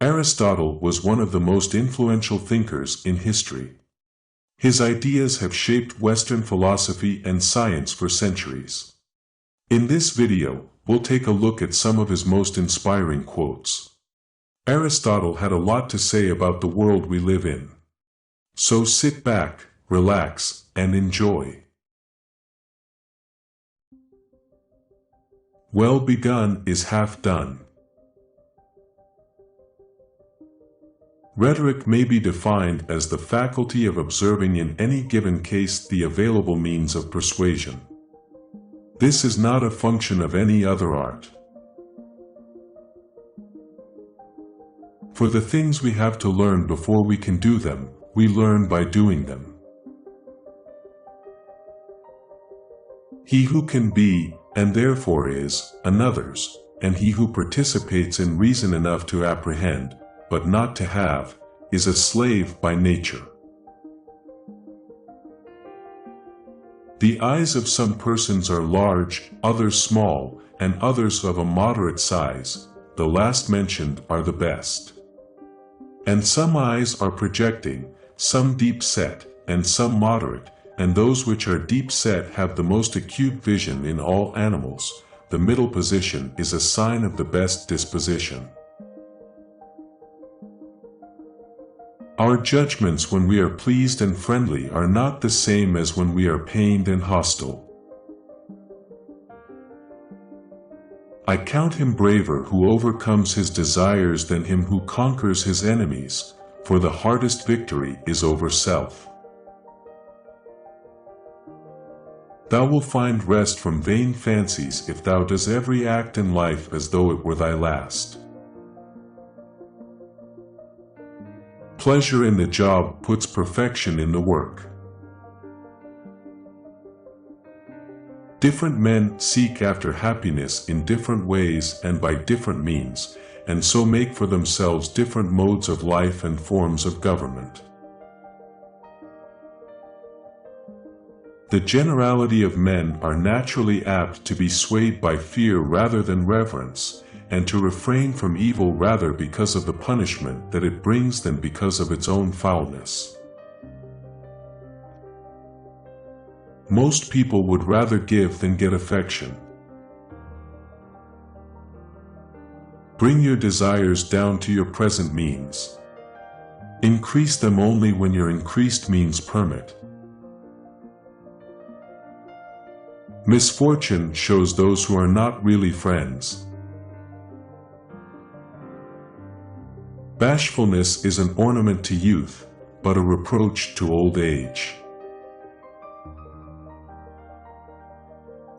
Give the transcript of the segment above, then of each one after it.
Aristotle was one of the most influential thinkers in history. His ideas have shaped Western philosophy and science for centuries. In this video, we'll take a look at some of his most inspiring quotes. Aristotle had a lot to say about the world we live in. So sit back, relax, and enjoy. Well begun is half done. Rhetoric may be defined as the faculty of observing in any given case the available means of persuasion. This is not a function of any other art. For the things we have to learn before we can do them, we learn by doing them. He who can be, and therefore is, another's, and he who participates in reason enough to apprehend, but not to have, is a slave by nature. The eyes of some persons are large, others small, and others of a moderate size. The last mentioned are the best. And some eyes are projecting, some deep set, and some moderate, and those which are deep set have the most acute vision in all animals. The middle position is a sign of the best disposition. Our judgments when we are pleased and friendly are not the same as when we are pained and hostile. I count him braver who overcomes his desires than him who conquers his enemies, for the hardest victory is over self. Thou wilt find rest from vain fancies if thou does every act in life as though it were thy last. Pleasure in the job puts perfection in the work. Different men seek after happiness in different ways and by different means, and so make for themselves different modes of life and forms of government. The generality of men are naturally apt to be swayed by fear rather than reverence, and to refrain from evil rather because of the punishment that it brings than because of its own foulness. Most people would rather give than get affection. Bring your desires down to your present means. Increase them only when your increased means permit. Misfortune shows those who are not really friends. Bashfulness is an ornament to youth, but a reproach to old age.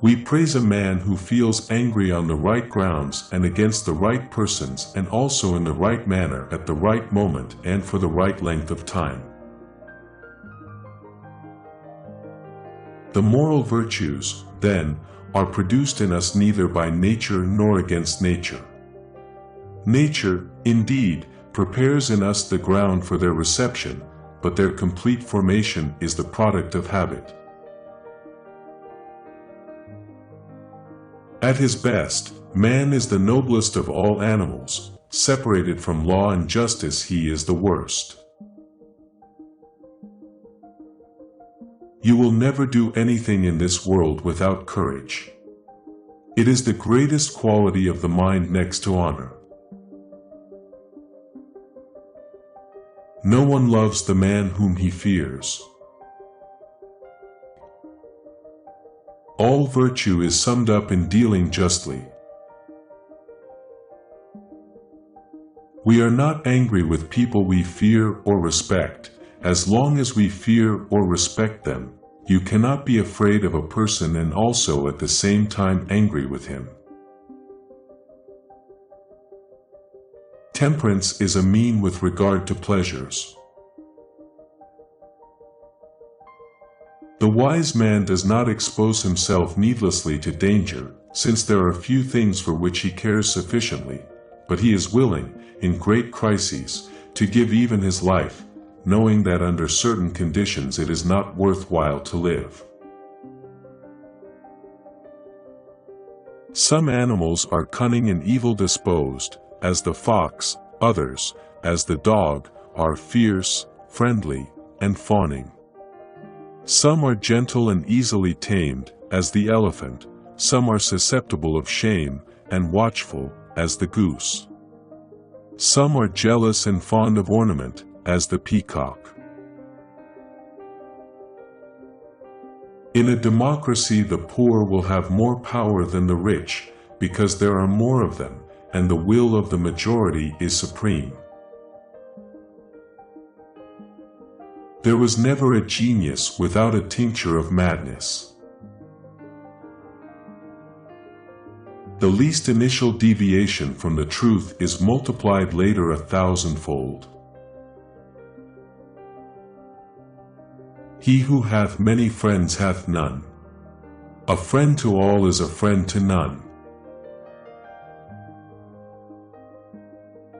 We praise a man who feels angry on the right grounds and against the right persons and also in the right manner at the right moment and for the right length of time. The moral virtues, then, are produced in us neither by nature nor against nature. Nature, indeed, prepares in us the ground for their reception, but their complete formation is the product of habit. At his best, man is the noblest of all animals. Separated from law and justice, he is the worst. You will never do anything in this world without courage. It is the greatest quality of the mind next to honor. No one loves the man whom he fears. All virtue is summed up in dealing justly. We are not angry with people we fear or respect. As long as we fear or respect them, you cannot be afraid of a person and also at the same time angry with him. Temperance is a mean with regard to pleasures. The wise man does not expose himself needlessly to danger, since there are few things for which he cares sufficiently, but he is willing, in great crises, to give even his life, knowing that under certain conditions it is not worthwhile to live. Some animals are cunning and evil disposed, as the fox, Others, as the dog, are fierce, friendly, and fawning. Some are gentle and easily tamed, as the elephant. Some are susceptible of shame, and watchful, as the goose. Some are jealous and fond of ornament, as the peacock. In a democracy, the poor will have more power than the rich, because there are more of them, and the will of the majority is supreme. There was never a genius without a tincture of madness. The least initial deviation from the truth is multiplied later 1,000-fold. He who hath many friends hath none. A friend to all is a friend to none.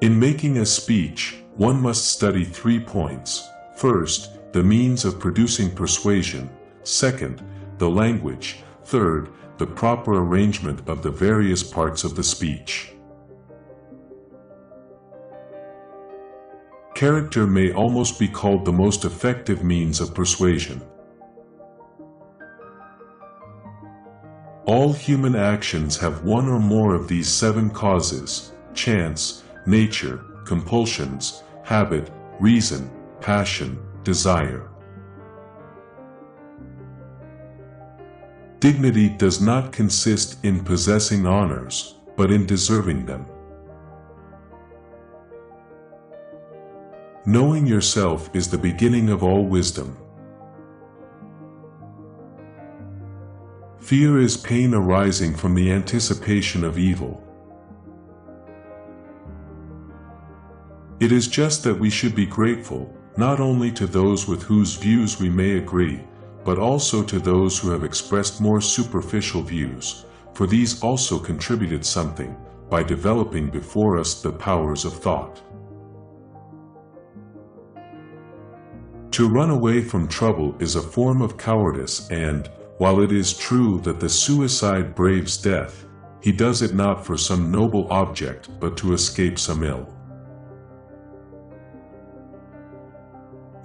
In making a speech, one must study 3 points. First, the means of producing persuasion. Second, the language. Third, the proper arrangement of the various parts of the speech. Character may almost be called the most effective means of persuasion. All human actions have one or more of these 7 causes: chance, nature, compulsions, habit, reason, passion, desire. Dignity does not consist in possessing honors, but in deserving them. Knowing yourself is the beginning of all wisdom. Fear is pain arising from the anticipation of evil. It is just that we should be grateful, not only to those with whose views we may agree, but also to those who have expressed more superficial views, for these also contributed something, by developing before us the powers of thought. To run away from trouble is a form of cowardice, and, while it is true that the suicide braves death, he does it not for some noble object but to escape some ill.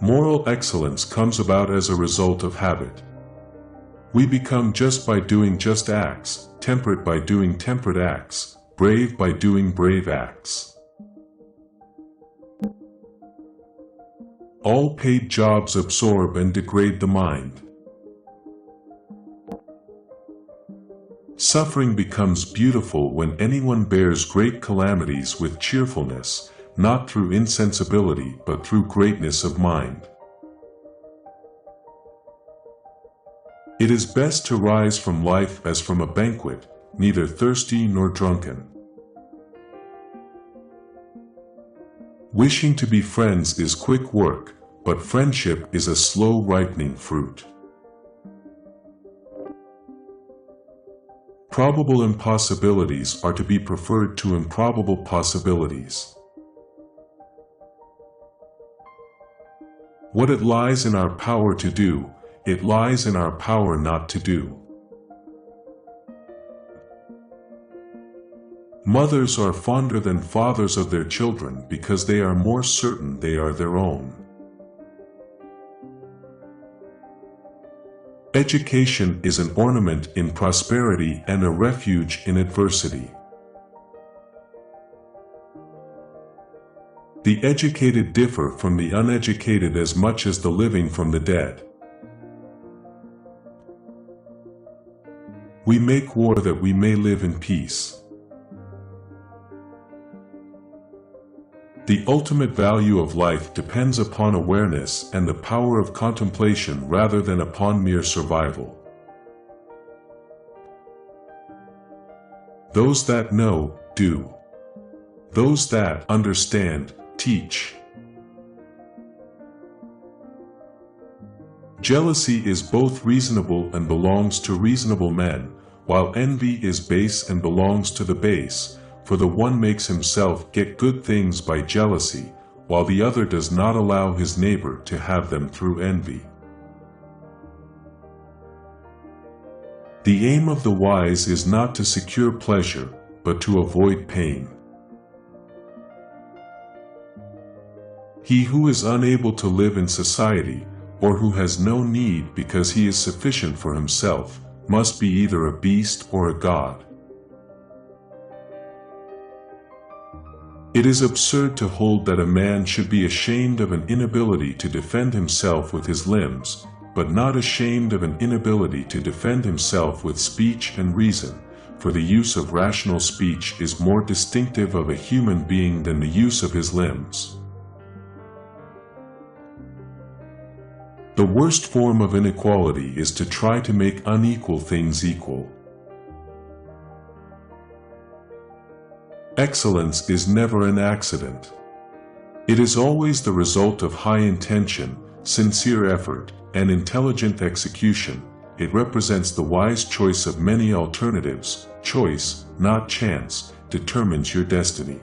Moral excellence comes about as a result of habit. We become just by doing just acts, temperate by doing temperate acts, brave by doing brave acts. All paid jobs absorb and degrade the mind. Suffering becomes beautiful when anyone bears great calamities with cheerfulness, not through insensibility but through greatness of mind. It is best to rise from life as from a banquet, neither thirsty nor drunken. Wishing to be friends is quick work, but friendship is a slow ripening fruit. Probable impossibilities are to be preferred to improbable possibilities. What it lies in our power to do, it lies in our power not to do. Mothers are fonder than fathers of their children because they are more certain they are their own. Education is an ornament in prosperity and a refuge in adversity. The educated differ from the uneducated as much as the living from the dead. We make war that we may live in peace. The ultimate value of life depends upon awareness and the power of contemplation rather than upon mere survival. Those that know, do. Those that understand, teach. Jealousy is both reasonable and belongs to reasonable men, while envy is base and belongs to the base, for the one makes himself get good things by jealousy, while the other does not allow his neighbor to have them through envy. The aim of the wise is not to secure pleasure, but to avoid pain. He who is unable to live in society, or who has no need because he is sufficient for himself, must be either a beast or a god. It is absurd to hold that a man should be ashamed of an inability to defend himself with his limbs, but not ashamed of an inability to defend himself with speech and reason, for the use of rational speech is more distinctive of a human being than the use of his limbs. The worst form of inequality is to try to make unequal things equal. Excellence is never an accident. It is always the result of high intention, sincere effort, and intelligent execution. It represents the wise choice of many alternatives. Choice, not chance, determines your destiny.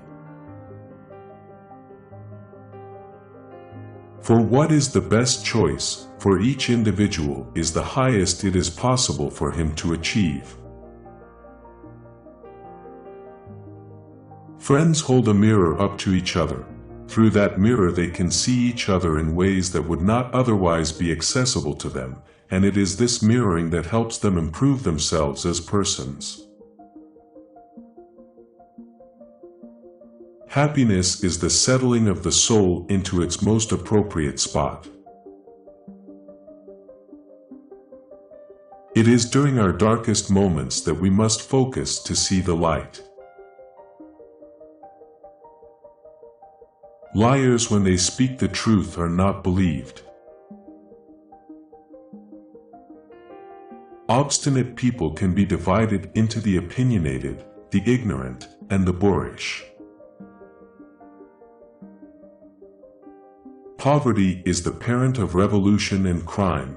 For what is the best choice for each individual is the highest it is possible for him to achieve. Friends hold a mirror up to each other. Through that mirror they can see each other in ways that would not otherwise be accessible to them, and it is this mirroring that helps them improve themselves as persons. Happiness is the settling of the soul into its most appropriate spot. It is during our darkest moments that we must focus to see the light. Liars, when they speak the truth, are not believed. Obstinate people can be divided into the opinionated, the ignorant, and the boorish. Poverty is the parent of revolution and crime.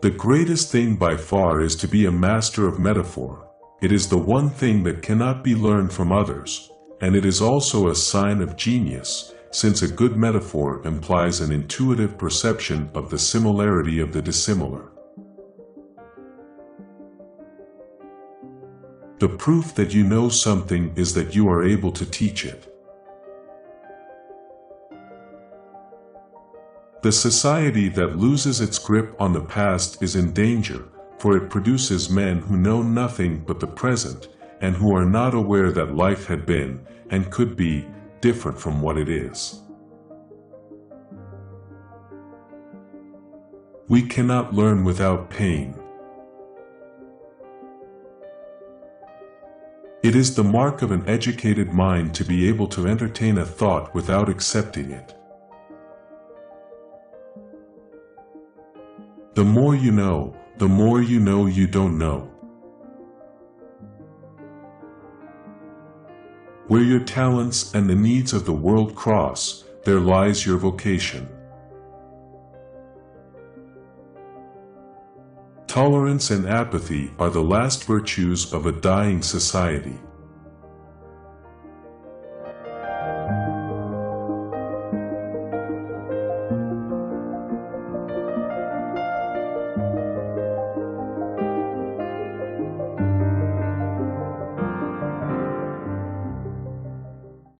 The greatest thing by far is to be a master of metaphor. It is the one thing that cannot be learned from others, and it is also a sign of genius, since a good metaphor implies an intuitive perception of the similarity of the dissimilar. The proof that you know something is that you are able to teach it. The society that loses its grip on the past is in danger, for it produces men who know nothing but the present, and who are not aware that life had been, and could be, different from what it is. We cannot learn without pain. It is the mark of an educated mind to be able to entertain a thought without accepting it. The more you know you don't know. Where your talents and the needs of the world cross, there lies your vocation. Tolerance and apathy are the last virtues of a dying society.